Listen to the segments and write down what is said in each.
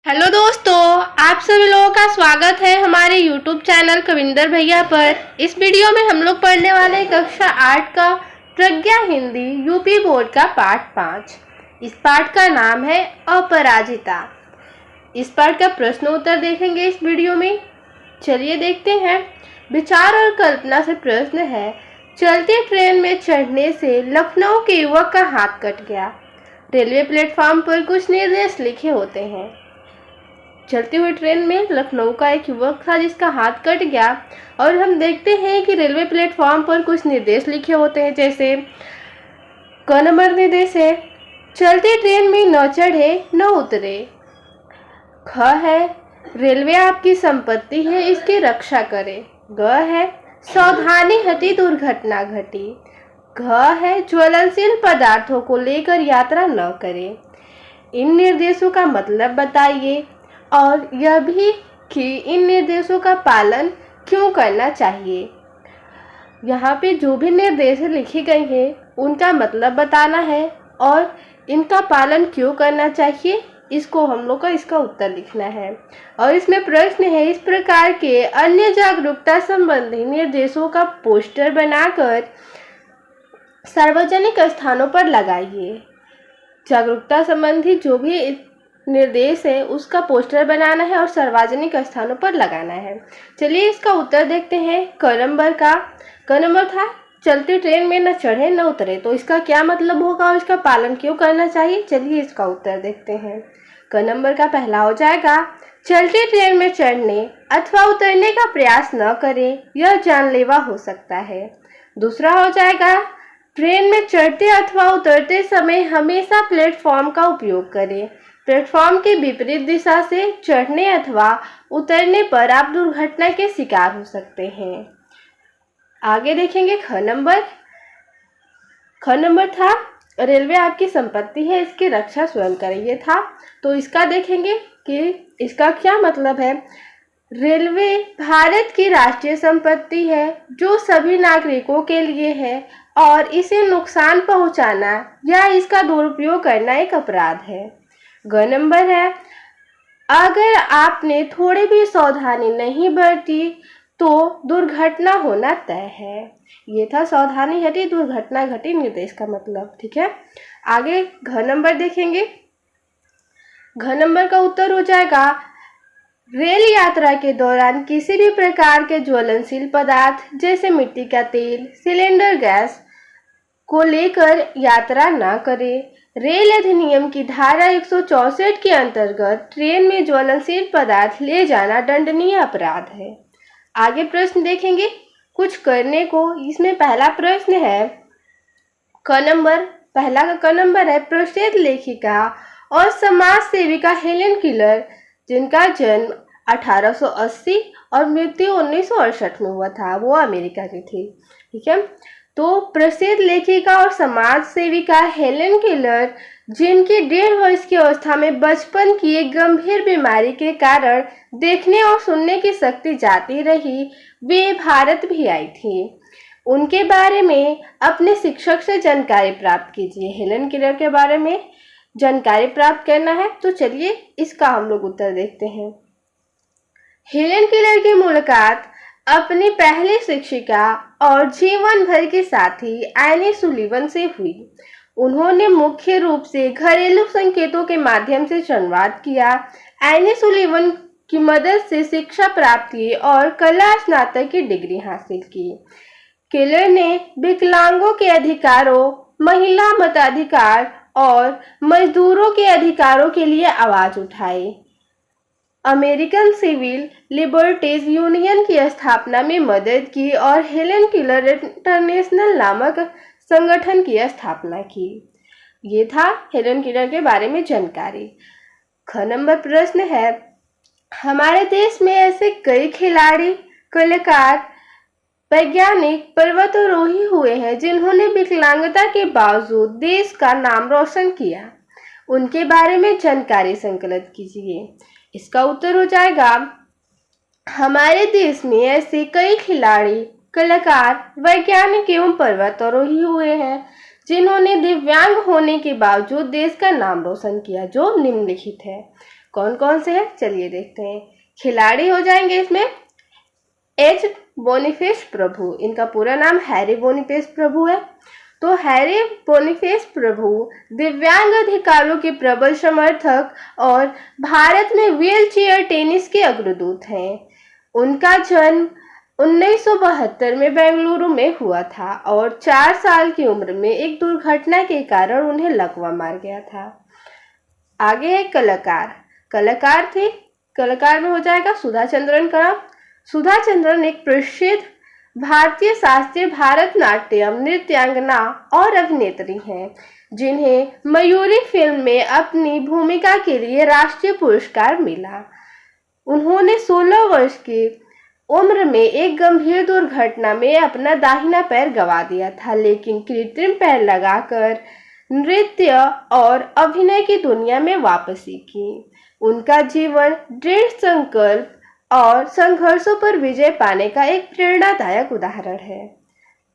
Hello दोस्तों, आप सभी लोगों का स्वागत है हमारे YouTube चैनल कविंदर भैया पर। इस वीडियो में हम लोग पढ़ने वाले हैं कक्षा 8 का प्रज्ञा हिंदी यूपी बोर्ड का पाठ 5। इस पाठ का नाम है अपराजिता। इस पाठ का प्रश्न उत्तर देखेंगे इस वीडियो में। चलिए देखते हैं। विचार और कल्पना से प्रश्न है, चलती ट्रेन में चढ़ने से लखनऊ के युवक का हाथ कट गया। रेलवे प्लेटफॉर्म पर कुछ निर्देश लिखे होते हैं। चलती हुई ट्रेन में लखनऊ का एक युवक था जिसका हाथ कट गया, और हम देखते हैं कि रेलवे प्लेटफॉर्म पर कुछ निर्देश लिखे होते हैं। जैसे क नंबर निर्देश है, चलती ट्रेन में न चढ़े न उतरे। ख है, रेलवे आपकी संपत्ति है, इसकी रक्षा करे। ग है, सावधानी हटी दुर्घटना घटी। घ है, ज्वलनशील पदार्थों को लेकर यात्रा न करें। इन निर्देशों का मतलब बताइए और यह भी कि इन निर्देशों का पालन क्यों करना चाहिए। यहाँ पे जो भी निर्देश लिखे गए हैं उनका मतलब बताना है और इनका पालन क्यों करना चाहिए, इसको हम लोग का इसका उत्तर लिखना है। और इसमें प्रश्न है, इस प्रकार के अन्य जागरूकता संबंधी निर्देशों का पोस्टर बनाकर सार्वजनिक स्थानों पर लगाइए। जागरूकता संबंधी जो भी निर्देश है उसका पोस्टर बनाना है और सार्वजनिक स्थानों पर लगाना है। चलिए इसका उत्तर देखते हैं। क नंबर था, चलती ट्रेन में न चढ़े न उतरे। तो इसका क्या मतलब होगा और इसका पालन क्यों करना चाहिए, चलिए इसका उत्तर देखते हैं। क नंबर का पहला हो जाएगा, चलती ट्रेन में चढ़ने अथवा उतरने का प्रयास न करें, यह जानलेवा हो सकता है। दूसरा हो जाएगा, ट्रेन में चढ़ते अथवा उतरते समय हमेशा प्लेटफॉर्म का उपयोग करें। प्लेटफॉर्म की विपरीत दिशा से चढ़ने अथवा उतरने पर आप दुर्घटना के शिकार हो सकते हैं। आगे देखेंगे ख नंबर था, रेलवे आपकी संपत्ति है, इसकी रक्षा स्वयं करें। ये था, तो इसका देखेंगे कि इसका क्या मतलब है। रेलवे भारत की राष्ट्रीय संपत्ति है जो सभी नागरिकों के लिए है, और इसे नुकसान पहुंचाना या इसका दुरुपयोग करना एक अपराध है। ग नंबर है, अगर आपने थोड़ी भी सावधानी नहीं बरती तो दुर्घटना होना तय है। ये था सावधानी हटी दुर्घटना घटी निर्देश का मतलब। ठीक है, आगे घ नंबर देखेंगे। घ नंबर का उत्तर हो जाएगा, रेल यात्रा के दौरान किसी भी प्रकार के ज्वलनशील पदार्थ जैसे मिट्टी का तेल, सिलेंडर गैस को लेकर यात्रा न करें। रेल अधिनियम की धारा 164 के अंतर्गत ट्रेन में ज्वलनशील पदार्थ ले जाना दंडनीय अपराध है। आगे प्रश्न देखेंगे, कुछ करने को। इसमें पहला प्रश्न है पहला का क नंबर है, प्रसिद्ध लेखिका और समाज सेविका हेलेन किलर, जिनका जन्म 1880 और मृत्यु 1968 में हुआ था, वो अमेरिका की थी। ठीक है, तो प्रसिद्ध लेखिका और समाज सेविका हेलेन किलर, जिनकी 1.5 वर्ष की अवस्था में बचपन की एक गंभीर बीमारी के कारण देखने और सुनने की शक्ति जाती रही, वे भारत भी आई थी। उनके बारे में अपने शिक्षक से जानकारी प्राप्त कीजिए। हेलेन किलर के बारे में जानकारी प्राप्त करना है, तो चलिए इसका हम लोग उत्तर देखते हैं। हेलेन किलर की मुलाकात अपनी पहली शिक्षिका और जीवन भर के साथी एनी सुलिवन से हुई। उन्होंने मुख्य रूप से घरेलू संकेतों के माध्यम से संवाद किया। एनी सुलिवन की मदद से शिक्षा प्राप्त की और कला स्नातक की डिग्री हासिल की। किलर ने विकलांगों के अधिकारों, महिला मताधिकार और मजदूरों के अधिकारों के लिए आवाज उठाई। अमेरिकन सिविल लिबर्टीज यूनियन की स्थापना में मदद की और हेलेन किलर इंटरनेशनल नामक संगठन की स्थापना की। ये था हेलेन किलर के बारे में जानकारी। ख नंबर प्रश्न है, हमारे देश में ऐसे कई खिलाड़ी, कलाकार, वैज्ञानिक, पर्वतारोही हुए हैं जिन्होंने विकलांगता के बावजूद देश का नाम रोशन किया। उनके बारे में जानकारी संकलित कीजिए। इसका उत्तर हो जाएगा, हमारे देश में ऐसे कई खिलाड़ी, कलाकार, वैज्ञानिक एवं पर्वतारोही हुए हैं जिन्होंने दिव्यांग होने के बावजूद देश का नाम रोशन किया, जो निम्नलिखित है। कौन कौन से हैं चलिए देखते हैं। खिलाड़ी हो जाएंगे इसमें एच बोनीफेस प्रभु, इनका पूरा नाम हैरी बोनीफेस प्रभु है। तो हैरी बोनीफेस प्रभु दिव्यांग अधिकारों के प्रबल समर्थक और भारत में व्हील चेयर टेनिस के अग्रदूत हैं। उनका जन्म 1972 में बेंगलुरु में हुआ था और 4 साल की उम्र में एक दुर्घटना के कारण उन्हें लकवा मार गया था। आगे है कलाकार में हो जाएगा सुधा चंद्रन का। सुधा चंद्रन एक प्रसिद्ध भारतीय शास्त्रीय भारतनाट्यम नृत्यांगना और अभिनेत्री हैं, जिन्हें मयूरी फिल्म में अपनी भूमिका के लिए राष्ट्रीय पुरस्कार मिला। उन्होंने 16 वर्ष की उम्र में एक गंभीर दुर्घटना में अपना दाहिना पैर गंवा दिया था, लेकिन कृत्रिम पैर लगाकर नृत्य और अभिनय की दुनिया में वापसी की। उनका जीवन दृढ़ संकल्प और संघर्षों पर विजय पाने का एक प्रेरणादायक उदाहरण है।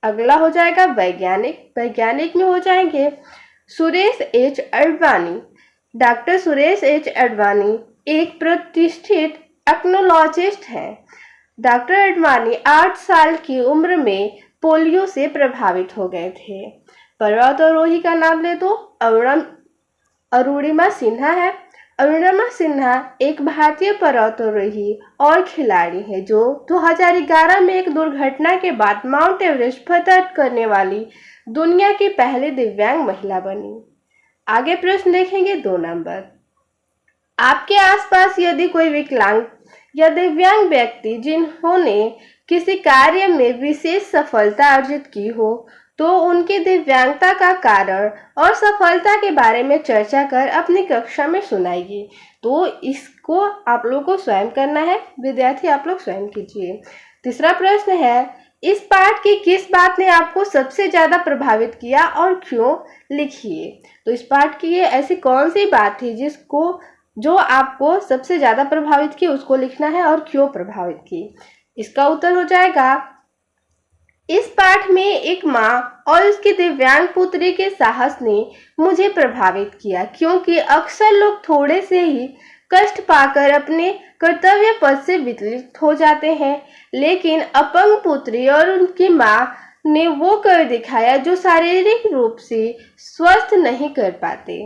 अगला हो जाएगा वैज्ञानिक में हो जाएंगे Suresh H Advani. Doctor Suresh H Advani एक प्रतिष्ठित एक्नोलॉजिस्ट हैं। डॉक्टर अडवाणी 8 साल की उम्र में पोलियो से प्रभावित हो गए थे। पर्वतारोही का नाम ले तो अरुणिमा सिन्हा है। अरुणिमा सिन्हा एक भारतीय पर्वतारोही और खिलाड़ी है जो 2011 में एक दुर्घटना के बाद माउंट एवरेस्ट फतह करने वाली दुनिया की पहली दिव्यांग महिला बनी। आगे प्रश्न देखेंगे 2 नंबर। आपके आसपास यदि कोई विकलांग या दिव्यांग व्यक्ति जिन्होंने किसी कार्य में विशेष सफलता अर्जित की हो तो उनकी दिव्यांगता का कारण और सफलता के बारे में चर्चा कर अपनी कक्षा में सुनाइए। तो इसको आप लोग को स्वयं करना है, विद्यार्थी आप लोग स्वयं कीजिए। तीसरा प्रश्न है, इस पाठ की किस बात ने आपको सबसे ज्यादा प्रभावित किया और क्यों, लिखिए। तो इस पाठ की ये ऐसी कौन सी बात थी जो आपको सबसे ज्यादा प्रभावित की, उसको लिखना है और क्यों प्रभावित की। इसका उत्तर हो जाएगा, इस पाठ में एक माँ और उसकी दिव्यांग पुत्री के साहस ने मुझे प्रभावित किया, क्योंकि अक्सर लोग थोड़े से ही कष्ट पाकर अपने कर्तव्य पथ से विचलित हो जाते हैं, लेकिन अपंग पुत्री और उनकी माँ ने वो कर दिखाया जो शारीरिक रूप से स्वस्थ नहीं कर पाते।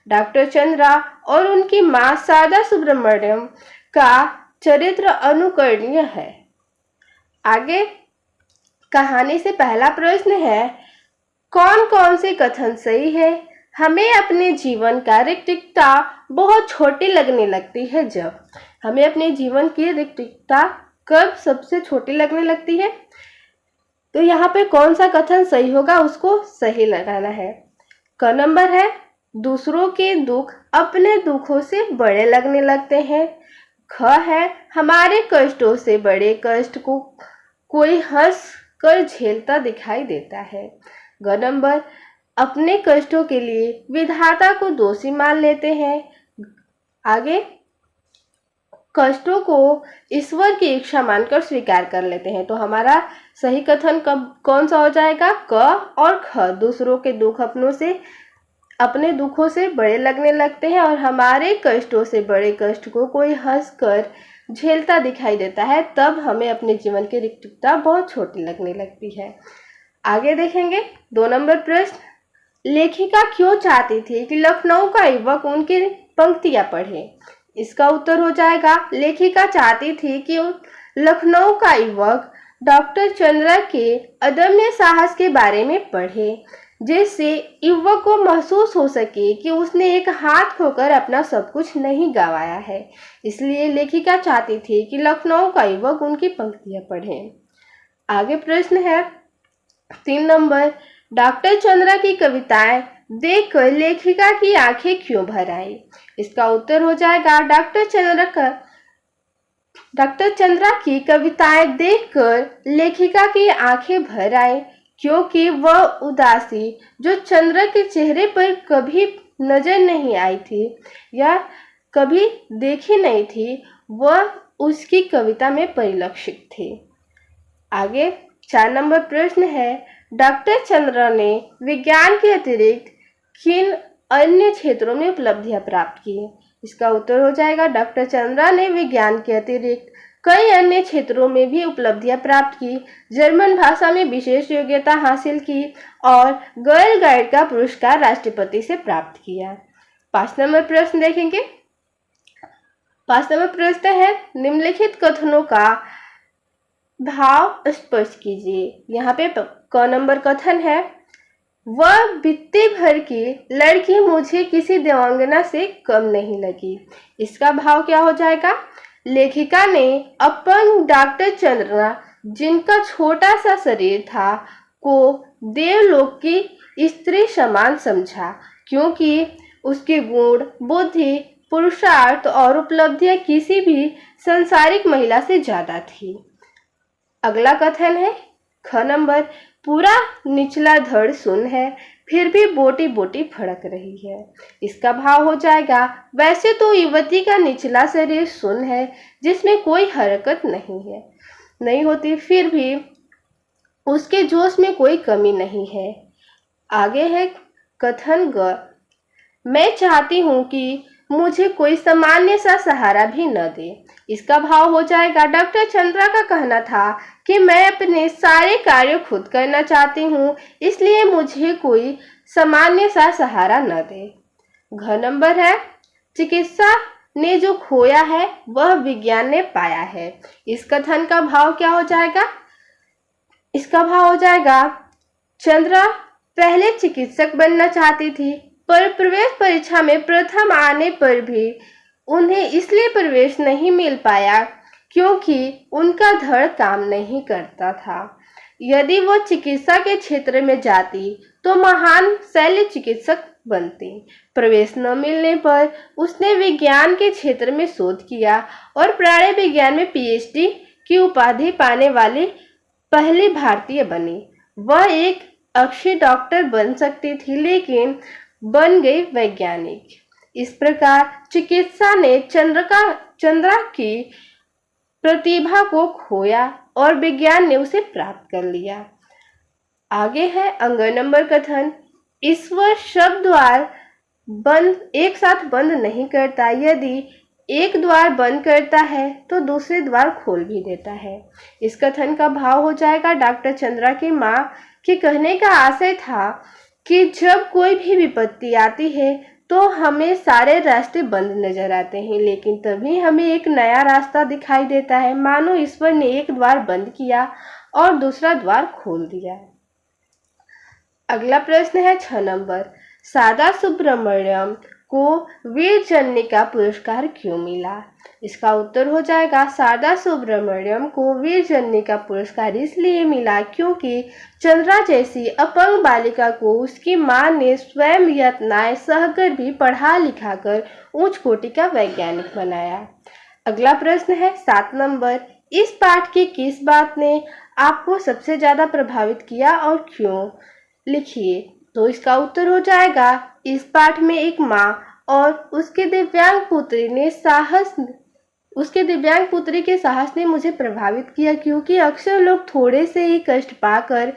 डॉक्टर चंद्रा और उनकी माँ शारदा सुब्रमण्यम का चरित्र अनुकरणीय है। आगे कहानी से पहला प्रश्न है, कौन कौन से कथन सही है। हमें अपने जीवन का रिक्तता बहुत छोटी लगने लगती है जब हमें अपने जीवन की रिक्तता कब सबसे छोटी लगने लगती है। तो यहाँ पे कौन सा कथन सही होगा उसको सही लगाना है। क नंबर है, दूसरों के दुख अपने दुखों से बड़े लगने लगते हैं। ख है, हमारे कष्टों से बड़े कष्ट को कोई हंस कर झेलता दिखाई देता है। ग नंबर, अपने कष्टों के लिए विधाता को दोषी मान लेते हैं। आगे, कष्टों को ईश्वर की इच्छा मानकर स्वीकार कर लेते हैं। तो हमारा सही कथन कौन सा हो जाएगा, क और ख। दूसरों के दुख अपने दुखों से बड़े लगने लगते हैं और हमारे कष्टों से बड़े कष्ट को कोई हंस कर झेलता दिखाई देता है, तब हमें अपने जीवन की रिक्तता बहुत छोटी लगने लगती है। आगे देखेंगे 2 नंबर प्रश्न, लेखिका क्यों चाहती थी कि लखनऊ का युवक उनकी पंक्तियां पढ़े। इसका उत्तर हो जाएगा, लेखिका चाहती थी कि लखनऊ का युवक डॉक्टर चंद्रा के अदम्य साहस के बारे में पढ़े, जिससे युवक को महसूस हो सके कि उसने एक हाथ खोकर अपना सब कुछ नहीं गंवाया है। इसलिए लेखिका चाहती थी कि लखनऊ का युवक उनकी पंक्तियां पढ़े। आगे प्रश्न है 3 नंबर, डॉक्टर चंद्रा की कविताएं देखकर लेखिका की आंखें क्यों भर आई। इसका उत्तर हो जाएगा, डॉक्टर चंद्रा की कविताएं देखकर लेखिका की आंखें भर आई, क्योंकि वह उदासी जो चंद्रा के चेहरे पर कभी नजर नहीं आई थी या कभी देखी नहीं थी, वह उसकी कविता में परिलक्षित थी। आगे 4 नंबर प्रश्न है, डॉक्टर चंद्रा ने विज्ञान के अतिरिक्त किन अन्य क्षेत्रों में उपलब्धियां प्राप्त की। इसका उत्तर हो जाएगा डॉक्टर चंद्रा ने विज्ञान के अतिरिक्त कई अन्य क्षेत्रों में भी उपलब्धियां प्राप्त की, जर्मन भाषा में विशेष योग्यता हासिल की और गर्ल गाइड का पुरस्कार राष्ट्रपति से प्राप्त किया। 5 नंबर प्रश्न देखेंगे। 5 नंबर प्रश्न है, निम्नलिखित कथनों का भाव स्पष्ट कीजिए। यहाँ पे क नंबर कथन है, वह बित्ते भर की लड़की मुझे किसी देवांगना से कम नहीं लगी। इसका भाव क्या हो जाएगा? लेखिका ने अपंग डॉक्टर चंद्रा, जिनका छोटा सा शरीर था, को देवलोक की स्त्री समान समझा, क्योंकि उसके गुण, बुद्धि, पुरुषार्थ और उपलब्धियां किसी भी संसारिक महिला से ज्यादा थी। अगला कथन है ख नंबर, पूरा निचला धड़ सुन्न है, फिर भी बोटी बोटी फड़क रही है। इसका भाव हो जाएगा, वैसे तो युवती का निचला शरीर सुन्न है, जिसमें कोई हरकत नहीं होती, फिर भी उसके जोश में कोई कमी नहीं है। आगे है कथन ग, मैं चाहती हूँ कि मुझे कोई सामान्य सा सहारा भी न दे। इसका भाव हो जाएगा, डॉक्टर चंद्रा का कहना था कि मैं अपने सारे कार्य खुद करना चाहती हूँ, इसलिए मुझे कोई सामान्य सा सहारा न दे। घ नंबर है, चिकित्सा ने जो खोया है वह विज्ञान ने पाया है। इस कथन का भाव क्या हो जाएगा? इसका भाव हो जाएगा, चंद्रा पहले चिकित्सक बनना चाहती थी, पर प्रवेश परीक्षा में प्रथम आने पर भी उन्हें इसलिए प्रवेश नहीं मिल पाया क्योंकि उनका धड़ काम नहीं करता था। यदि वो चिकित्सा के क्षेत्र में जाती तो महान शल्य चिकित्सक बनती। प्रवेश न मिलने पर उसने विज्ञान के क्षेत्र में शोध किया और प्राणी विज्ञान में पीएचडी की उपाधि पाने वाली पहली भारतीय बनी। वह एक अच्छी डॉक्टर बन सकती थी, लेकिन बन गई वैज्ञानिक। इस प्रकार चिकित्सा ने चंद्रा की प्रतिभा को खोया और विज्ञान ने उसे प्राप्त कर लिया। आगे है अंग नंबर कथन, ईश्वर शब्द द्वार एक साथ बंद नहीं करता, यदि एक द्वार बंद करता है तो दूसरे द्वार खोल भी देता है। इस कथन का भाव हो जाएगा, डॉक्टर चंद्रा की माँ के कहने का आशय था कि जब कोई भी विपत्ति आती है तो हमें सारे रास्ते बंद नजर आते हैं, लेकिन तभी हमें एक नया रास्ता दिखाई देता है, मानो ईश्वर ने एक द्वार बंद किया और दूसरा द्वार खोल दिया। अगला प्रश्न है 6 नंबर, शारदा सुब्रमण्यम को वीर जन्निका पुरस्कार क्यों मिला? इसका उत्तर हो जाएगा, शारदा सुब्रमण्यम को वीर जन्निका पुरस्कार इसलिए मिला क्योंकि चंद्रा जैसी अपंग बालिका को उसकी मां ने स्वयं यत्नाएं सहकर भी पढ़ा लिखा कर उच्च कोटि का वैज्ञानिक बनाया। अगला प्रश्न है 7 नंबर, इस पाठ की किस बात ने आपको सबसे ज्यादा प्रभावित किया और क्यों? लिखिए। तो इसका उत्तर हो जाएगा, इस पाठ में एक माँ और उसके दिव्यांग पुत्री के साहस ने मुझे प्रभावित किया, क्योंकि अक्सर लोग थोड़े से ही कष्ट पाकर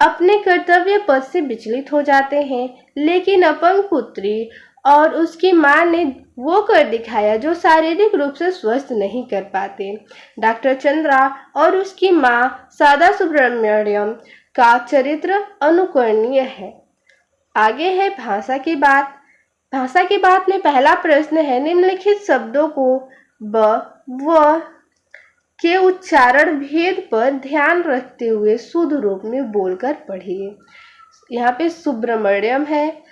अपने कर्तव्य पथ से विचलित हो जाते हैं, लेकिन अपंग पुत्री और उसकी माँ ने वो कर दिखाया जो शारीरिक रूप से स्वस्थ नहीं कर पाते। डॉक्टर चंद्रा और उसकी माँ शारदा सुब्रमण्यम का चरित्र अनुकरणीय है। आगे है भाषा की बात। भाषा की बात में पहला प्रश्न है, निम्नलिखित शब्दों को ब व के उच्चारण भेद पर ध्यान रखते हुए शुद्ध रूप में बोलकर पढ़िए। यहाँ पे सुब्रमण्यम है,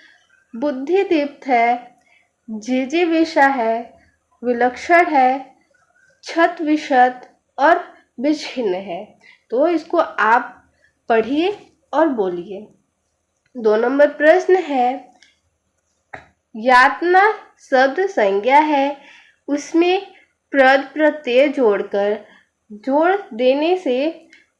बुद्धिदीप्त है, जिजीविषा है, विलक्षण है, छत विशत और विच्छिन्न है। तो इसको आप पढ़िए और बोलिए। 2 नंबर प्रश्न है, यातना शब्द संज्ञा है, उसमें प्रद प्रत्यय जोड़ देने से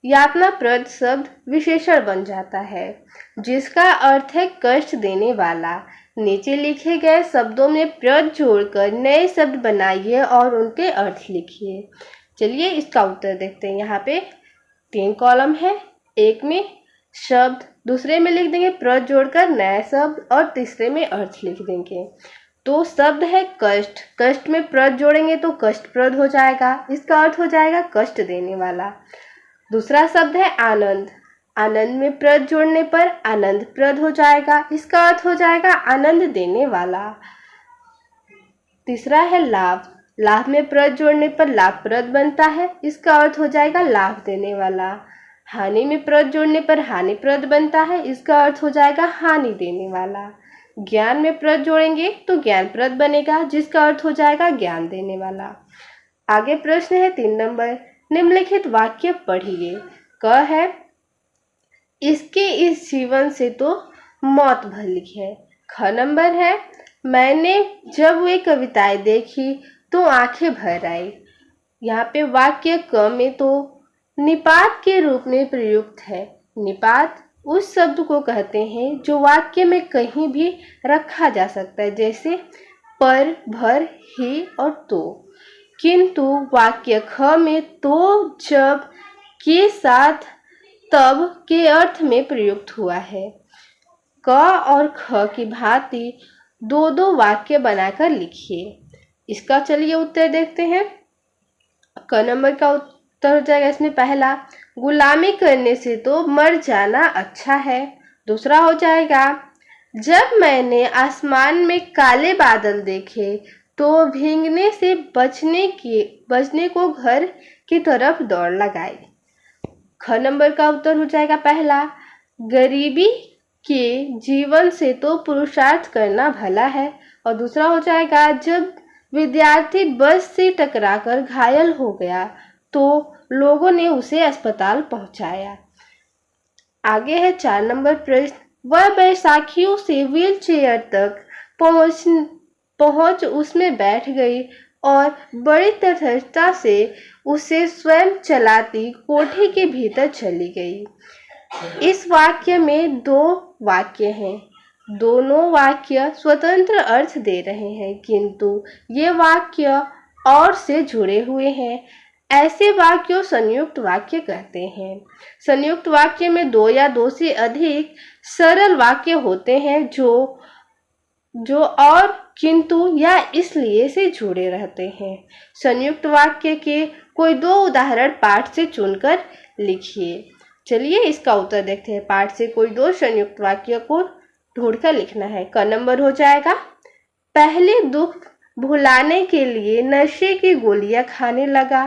यातना प्रद शब्द विशेषण बन जाता है, जिसका अर्थ है कष्ट देने वाला। नीचे लिखे गए शब्दों में प्रद जोड़कर नए शब्द बनाइए और उनके अर्थ लिखिए। चलिए इसका उत्तर देखते हैं। यहाँ पे 3 कॉलम है, एक में शब्द, दूसरे में लिख देंगे प्रद जोड़कर नया शब्द और तीसरे में अर्थ लिख देंगे। तो शब्द है कष्ट। कष्ट में प्रद जोड़ेंगे तो कष्टप्रद हो जाएगा, इसका अर्थ हो जाएगा कष्ट देने वाला। दूसरा शब्द है आनंद। आनंद में प्रद जोड़ने पर आनंदप्रद हो जाएगा, इसका अर्थ हो जाएगा आनंद देने वाला। तीसरा है लाभ। लाभ में प्रद जोड़ने पर लाभप्रद बनता है, इसका अर्थ हो जाएगा लाभ देने वाला। हानि में प्रद जोड़ने पर हानिप्रद बनता है, इसका अर्थ हो जाएगा हानि देने वाला। ज्ञान में प्रद जोड़ेंगे तो ज्ञानप्रद बनेगा, जिसका अर्थ हो जाएगा ज्ञान देने वाला। आगे प्रश्न है 3 नंबर, निम्नलिखित वाक्य पढ़िए। क है इसके इस जीवन से तो मौत भली है। ख नंबर है मैंने जब वे कविताएं देखी तो आंखें भर आई। यहाँ पे वाक्य क में तो निपात के रूप में प्रयुक्त है। निपात उस शब्द को कहते हैं जो वाक्य में कहीं भी रखा जा सकता है, जैसे पर, भर, ही और तो। किंतु वाक्य ख में तो, जब, के साथ, तब के अर्थ में प्रयुक्त हुआ है। क और ख की भांति दो दो वाक्य बनाकर लिखिए। इसका चलिए उत्तर देखते हैं। क नंबर का उत्तर हो जाएगा इसमें पहला, गुलामी करने से तो मर जाना अच्छा है। दूसरा हो जाएगा, जब मैंने आसमान में काले बादल देखे तो भीगने से बचने को घर की तरफ दौड़ लगाई। ख नंबर का उत्तर हो जाएगा पहला, गरीबी के जीवन से तो पुरुषार्थ करना भला है। और दूसरा हो जाएगा, जब विद्यार्थी बस से टकराकर घायल हो गया तो लोगों ने उसे अस्पताल पहुंचाया। आगे है 4 नंबर प्रश्न, वह बैसाखियों से व्हील चेयर तक पहुंच उसमें बैठ गई और बड़ी तटस्थता से उसे स्वयं चलाती कोठरी के भीतर चली गई। इस वाक्य में 2 वाक्य हैं। दोनों वाक्य स्वतंत्र अर्थ दे रहे हैं, किंतु ये वाक्य और से जुड़े हुए हैं। ऐसे वाक्यों संयुक्त वाक्य कहते हैं। संयुक्त वाक्य में 2 या 2 से अधिक सरल वाक्य होते हैं जो और, किंतु या इसलिए से जुड़े रहते हैं। संयुक्त वाक्य के कोई 2 उदाहरण पाठ से चुनकर लिखिए। चलिए इसका उत्तर देखते हैं। पाठ से कोई 2 संयुक्त वाक्य को ढूंढकर लिखना है। क नंबर हो जाएगा, पहले दुख भुलाने के लिए नशे की गोलियां खाने लगा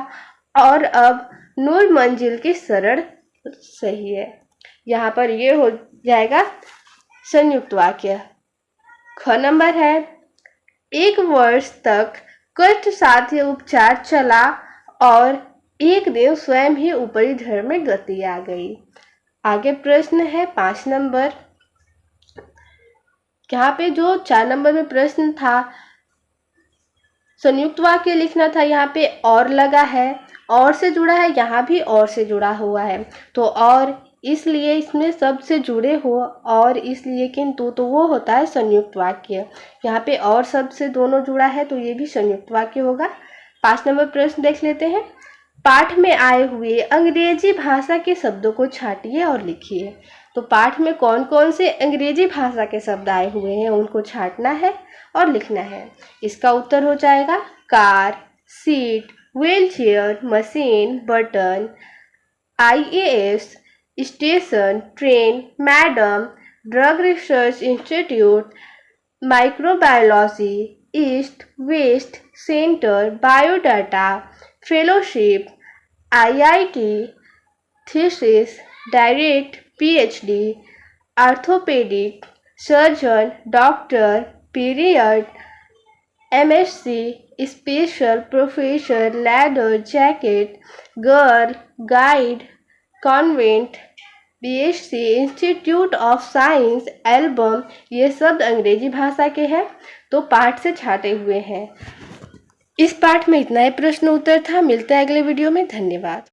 और अब नूर मंजिल की शरण सही है। यहाँ पर ये हो जाएगा संयुक्त वाक्य। ख नंबर है, 1 वर्ष तक कष्ट साध्य उपचार चला और एक दिन स्वयं ही ऊपरी धर्म में गति आ गई। आगे प्रश्न है 5 नंबर। यहाँ पे जो 4 नंबर में प्रश्न था, संयुक्त वाक्य लिखना था, यहाँ पे और लगा है, और से जुड़ा है, यहाँ भी और से जुड़ा हुआ है। तो और इसलिए इसमें सब से जुड़े हो और इसलिए किंतु, तो वो होता है संयुक्त वाक्य। यहाँ पे और सब से दोनों जुड़ा है तो ये भी संयुक्त वाक्य होगा। 5 नंबर प्रश्न देख लेते हैं। पाठ में आए हुए अंग्रेजी भाषा के शब्दों को छांटिए और लिखिए। तो पाठ में कौन कौन से अंग्रेजी भाषा के शब्द आए हुए हैं उनको छांटना है और लिखना है। इसका उत्तर हो जाएगा car, seat, wheelchair, machine, button, IAS, station, train, madam, drug research institute, microbiology, east, west, centre, biodata, fellowship, IIT, thesis, direct, PhD, orthopaedic, surgeon, doctor, period, MSc, special, professor, ladder, jacket, girl, guide, convent, BSc, institute of science, album, ये शब्द अंग्रेजी भाषा के हैं तो पाठ से छाटे हुए हैं। इस पाठ में इतना ही प्रश्न उत्तर था। मिलते हैं अगले वीडियो में। धन्यवाद।